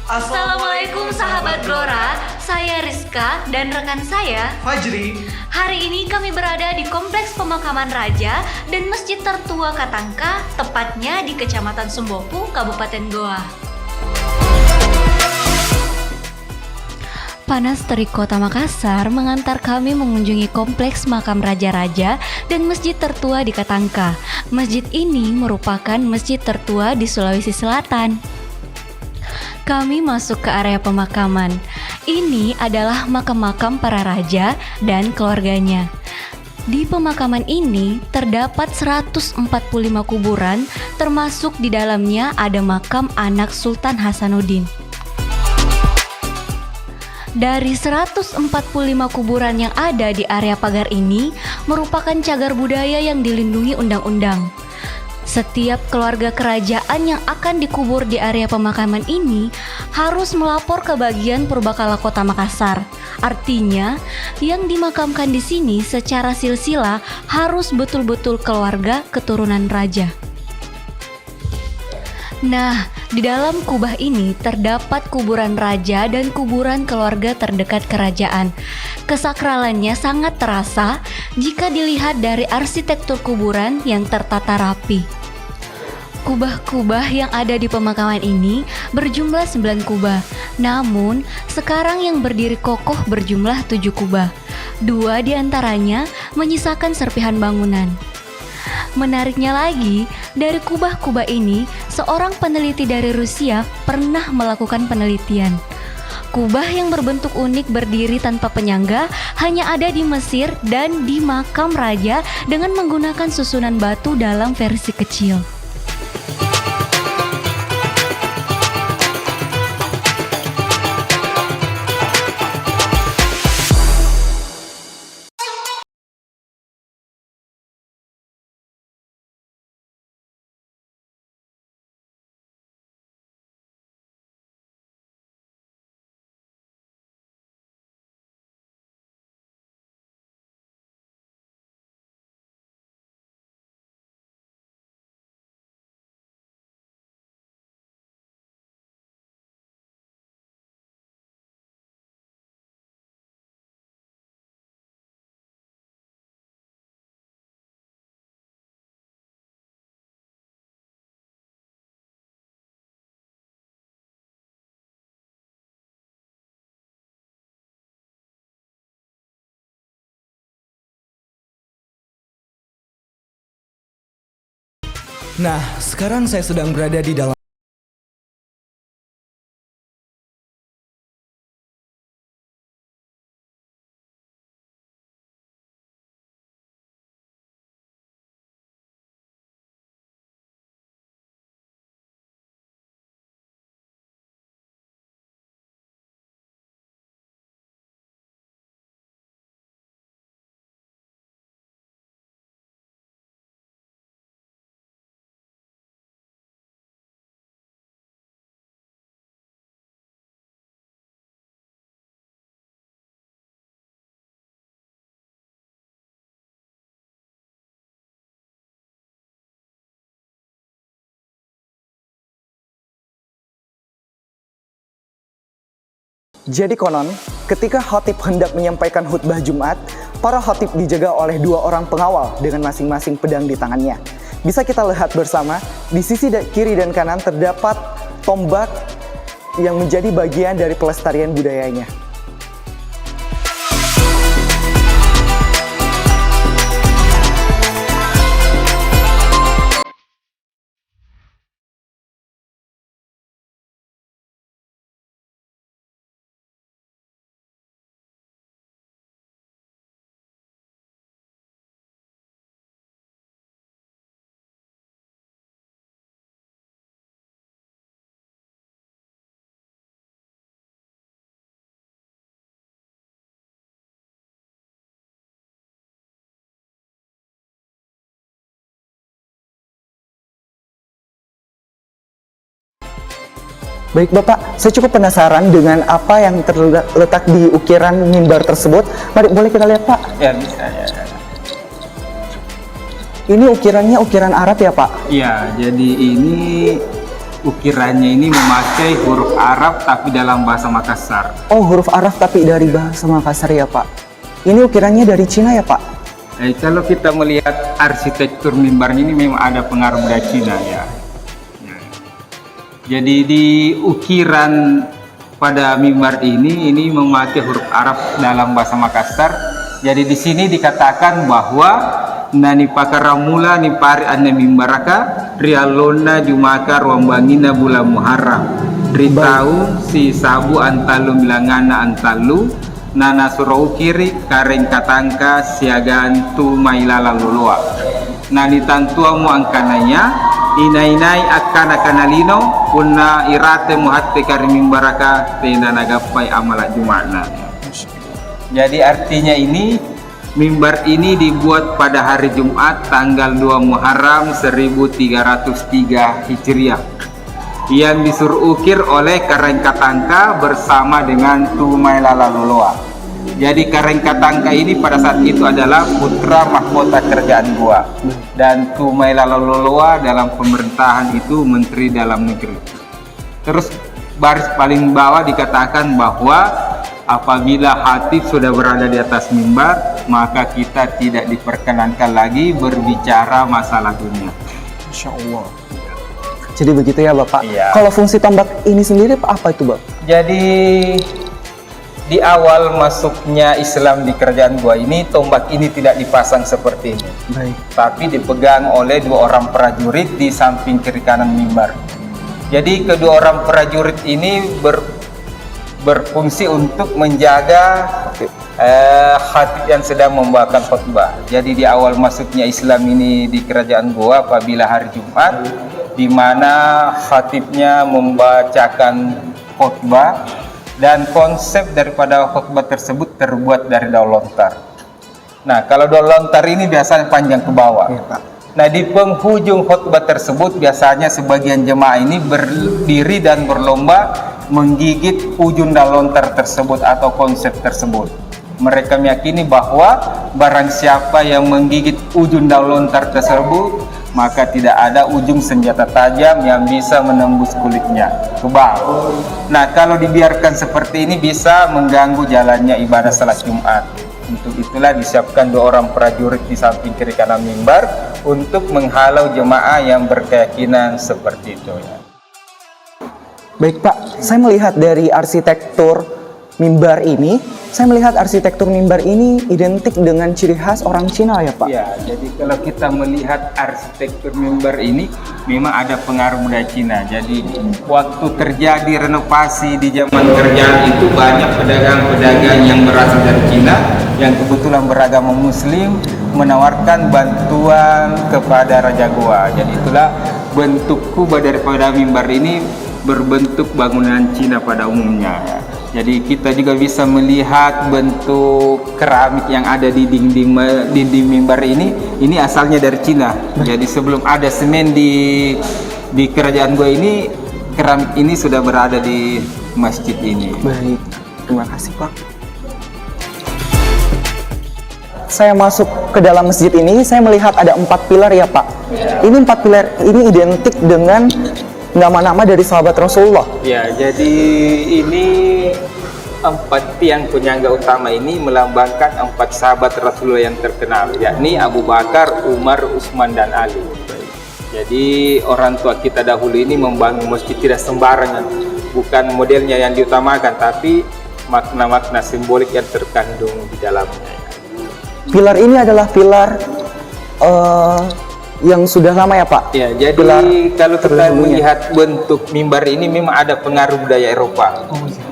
Assalamualaikum sahabat Glora, saya Rizka dan rekan saya Fajri. Hari ini kami berada di Kompleks Pemakaman Raja dan Masjid Tertua Katangka, tepatnya di Kecamatan Sembopu, Kabupaten Goa. Panas terik Kota Makassar mengantar kami mengunjungi Kompleks Makam Raja-Raja dan Masjid Tertua di Katangka. Masjid ini merupakan masjid tertua di Sulawesi Selatan. Kami masuk ke area pemakaman. Ini adalah makam-makam para raja dan keluarganya. Di pemakaman ini terdapat 145 kuburan, termasuk di dalamnya ada makam anak Sultan Hasanuddin. Dari 145 kuburan yang ada di area pagar ini merupakan cagar budaya yang dilindungi undang-undang. Setiap keluarga kerajaan yang akan dikubur di area pemakaman ini harus melapor ke bagian Purbakala Kota Makassar. Artinya, yang dimakamkan di sini secara silsilah harus betul-betul keluarga keturunan raja. Nah, di dalam kubah ini terdapat kuburan raja dan kuburan keluarga terdekat kerajaan. Kesakralannya sangat terasa jika dilihat dari arsitektur kuburan yang tertata rapi. Kubah-kubah yang ada di pemakaman ini berjumlah 9 kubah. Namun, sekarang yang berdiri kokoh berjumlah 7 kubah. 2 diantaranya menyisakan serpihan bangunan. Menariknya lagi, dari kubah-kubah ini, seorang peneliti dari Rusia pernah melakukan penelitian. Kubah yang berbentuk unik berdiri tanpa penyangga hanya ada di Mesir dan di makam raja dengan menggunakan susunan batu dalam versi kecil. Nah, sekarang saya sedang berada di dalam Jadi konon, ketika khatib hendak menyampaikan khutbah Jumat, para khatib dijaga oleh 2 orang pengawal dengan masing-masing pedang di tangannya. Bisa kita lihat bersama, di sisi kiri dan kanan terdapat tombak yang menjadi bagian dari pelestarian budayanya. Baik Bapak, saya cukup penasaran dengan apa yang terletak di ukiran mimbar tersebut. Mari, boleh kita lihat Pak? Ya, bisa ya. Ini ukirannya ukiran Arab ya Pak? Iya, jadi ini ukirannya ini memakai huruf Arab tapi dalam bahasa Makassar. Oh, huruf Arab tapi dari bahasa Makassar ya Pak. Ini ukirannya dari Cina ya Pak? Kalau kita melihat arsitektur mimbarnya ini memang ada pengaruh budaya Cina ya. Jadi di ukiran pada mimbar ini memakai huruf Arab dalam bahasa Makassar. Jadi di sini dikatakan bahwa nani pakaramula ni pari anna mimbaraka rialona jumaka ruambangina bulan Muharram ritau si sabu antalu milangana antalu nana surau kiri kareng katangka siagaan tu mailala loloa nani tantua mu angkananya inai akan lino punna irate muhatte kari mimbaraka tena nagapai amala jumana. Jadi artinya mimbar ini dibuat pada hari Jumat tanggal 2 Muharram 1303 Hijriah yang disuruh ukir oleh Kareng Katangka bersama dengan Tumai Lala Loloa. Jadi Kareng Katangka ini pada saat itu adalah putra mahkota kerajaan Goa dan Tumai Lala Loloa dalam pemerintahan itu Menteri Dalam Negeri. Terus baris paling bawah dikatakan bahwa apabila khatib sudah berada di atas mimbar, maka kita tidak diperkenankan lagi berbicara masalah dunia. Insya Allah. Jadi begitu ya Bapak? Iya. Kalau fungsi tombak ini sendiri apa itu Bapak? Jadi di awal masuknya Islam di kerajaan Goa ini, tombak ini tidak dipasang seperti ini. Baik. Tapi dipegang oleh 2 orang prajurit di samping kiri kanan mimbar. Jadi kedua orang prajurit ini berfungsi untuk menjaga khatib yang sedang membawakan khutbah. Jadi di awal masuknya Islam ini di kerajaan Goa apabila hari Jumat, di mana khatibnya membacakan khutbah dan konsep daripada khutbah tersebut terbuat dari daun lontar. Nah, kalau daun lontar ini biasanya panjang ke bawah. Ya, Pak. Nah, di penghujung khutbah tersebut biasanya sebagian jemaah ini berdiri dan berlomba menggigit ujung daun lontar tersebut atau konsep tersebut. Mereka meyakini bahwa barang siapa yang menggigit ujung daun lontar tersebut, maka tidak ada ujung senjata tajam yang bisa menembus kulitnya, kebal. Nah, kalau dibiarkan seperti ini bisa mengganggu jalannya ibadah salat Jumat. Untuk itulah disiapkan 2 orang prajurit di samping kiri kanan mimbar untuk menghalau jemaah yang berkeyakinan seperti itu ya. Baik Pak, saya melihat dari arsitektur mimbar ini, identik dengan ciri khas orang Cina ya Pak? Ya, jadi kalau kita melihat arsitektur mimbar ini memang ada pengaruh budaya Cina. Jadi waktu terjadi renovasi di zaman kerajaan itu banyak pedagang-pedagang yang berasal dari Cina yang kebetulan beragama Muslim menawarkan bantuan kepada Raja Goa. Jadi itulah bentuk kubah daripada mimbar ini berbentuk bangunan Cina pada umumnya ya. Jadi kita juga bisa melihat bentuk keramik yang ada di dinding mimbar ini asalnya dari Cina. Jadi sebelum ada semen di kerajaan Goa ini, keramik ini sudah berada di masjid ini. Baik, terima kasih Pak. Saya masuk ke dalam masjid ini, saya melihat ada 4 pilar ya Pak. Ini 4 pilar ini identik dengan nama-nama dari sahabat Rasulullah. Ya, jadi ini 4 tiang penyangga utama ini melambangkan 4 sahabat Rasulullah yang terkenal, yakni Abu Bakar, Umar, Utsman, dan Ali. Jadi orang tua kita dahulu ini membangun masjid tidak sembarangan, bukan modelnya yang diutamakan, tapi makna-makna simbolik yang terkandung di dalamnya. Pilar ini adalah pilar yang sudah lama ya Pak? Ya, jadi kalau kita melihat bentuk mimbar ini memang ada pengaruh budaya Eropa,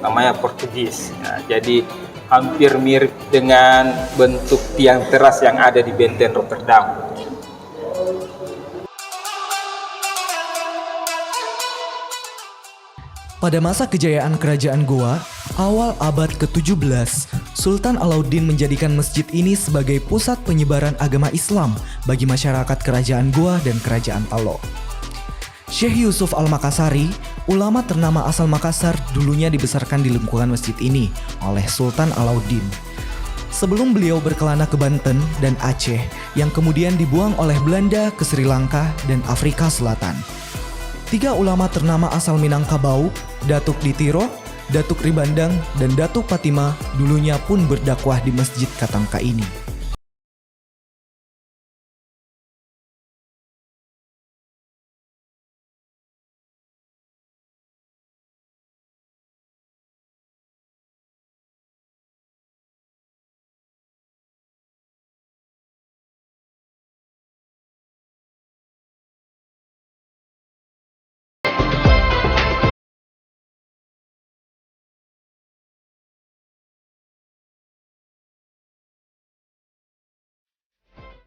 namanya Portugis. Nah, jadi hampir mirip dengan bentuk tiang teras yang ada di Benteng Rotterdam. Pada masa kejayaan kerajaan Goa, awal abad ke-17, Sultan Alauddin menjadikan masjid ini sebagai pusat penyebaran agama Islam bagi masyarakat kerajaan Goa dan kerajaan Talo. Syekh Yusuf Al-Makassari, ulama ternama asal Makassar, dulunya dibesarkan di lingkungan masjid ini oleh Sultan Alauddin. Sebelum beliau berkelana ke Banten dan Aceh, yang kemudian dibuang oleh Belanda ke Sri Lanka dan Afrika Selatan. Tiga ulama ternama asal Minangkabau, Datuk Ditiro, Datuk Ribandang, dan Datuk Patima dulunya pun berdakwah di Masjid Katangka ini.